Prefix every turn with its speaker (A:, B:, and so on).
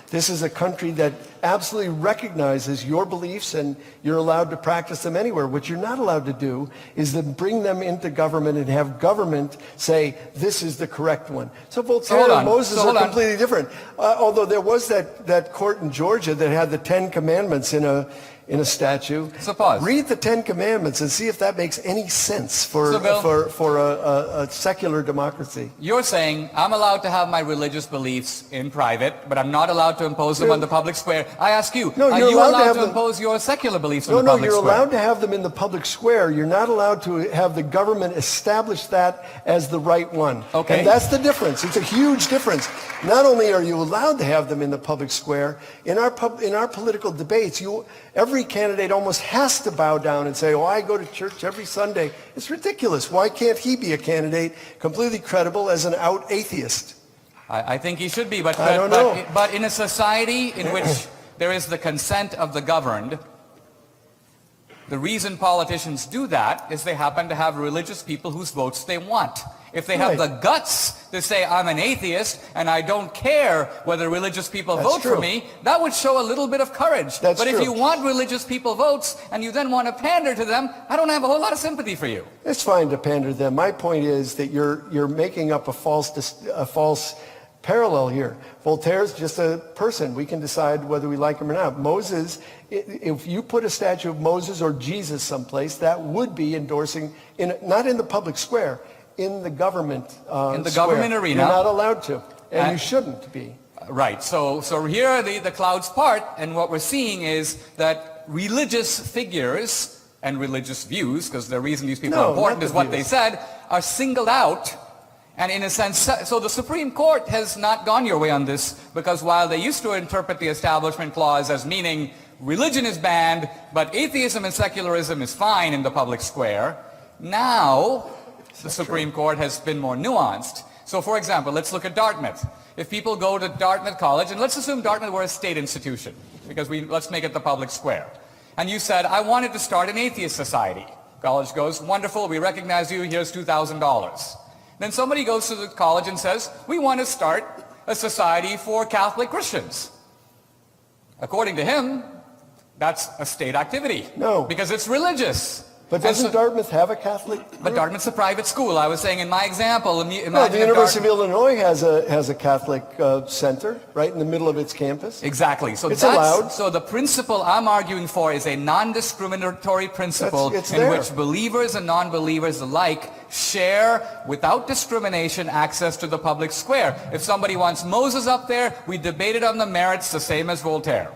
A: This is a country that absolutely recognizes your beliefs and you're allowed to practice them anywhere. What you're not allowed to do is to bring them into government and have government say, this is the correct one. So Voltaire and Moses are completely different. Although there was that court in Georgia that had the 10 Commandments in a statue.
B: So pause.
A: Read the 10 Commandments and see if that makes any sense for a secular democracy.
B: You're saying I'm allowed to have my religious beliefs in private, but I'm not allowed to impose them on the public square. I ask you, are you allowed to impose your secular beliefs on the public square?
A: No, you're allowed to have them in the public square. You're not allowed to have the government establish that as the right one.
B: Okay.
A: And that's the difference. It's a huge difference. Not only are you allowed to have them in the public square, in our political debates, every candidate almost has to bow down and say, oh, I go to church every Sunday. It's ridiculous. Why can't he be a candidate completely credible as an out atheist?
B: I think he should be, but in a society in which there is the consent of the governed, the reason politicians do that is they happen to have religious people whose votes they want. If they have the guts to say, I'm an atheist and I don't care whether religious people vote for me, that would show a little bit of courage. But if you want religious people votes and you then want to pander to them, I don't have a whole lot of sympathy for you.
A: It's fine to pander to them. My point is that you're making up a false parallel here. Voltaire's just a person. We can decide whether we like him or not. Moses, if you put a statue of Moses or Jesus someplace, that would be endorsing, not in the public square, in the government
B: government arena.
A: You're not allowed to, and you shouldn't be.
B: Right. So here the clouds part, and what we're seeing is that religious figures and religious views, because the reason these people are important is what they said, are singled out. And in a sense, so the Supreme Court has not gone your way on this, because while they used to interpret the Establishment Clause as meaning religion is banned, but atheism and secularism is fine in the public square, now the Supreme Court has been more nuanced. So for example, let's look at Dartmouth. If people go to Dartmouth College, and let's assume Dartmouth were a state institution, because let's make it the public square. And you said, I wanted to start an atheist society. College goes, wonderful, we recognize you, here's $2,000. Then somebody goes to the college and says, we want to start a society for Catholic Christians. According to him, that's a state activity.
A: No.
B: Because it's religious.
A: But doesn't Dartmouth have a Catholic group?
B: But Dartmouth's a private school. I was saying in my example,
A: no, the University of Illinois has a Catholic center right in the middle of its campus.
B: Exactly. So
A: it's allowed.
B: So the principle I'm arguing for is a non-discriminatory principle in which believers and non-believers alike share without discrimination access to the public square. If somebody wants Moses up there, we debate it on the merits the same as Voltaire.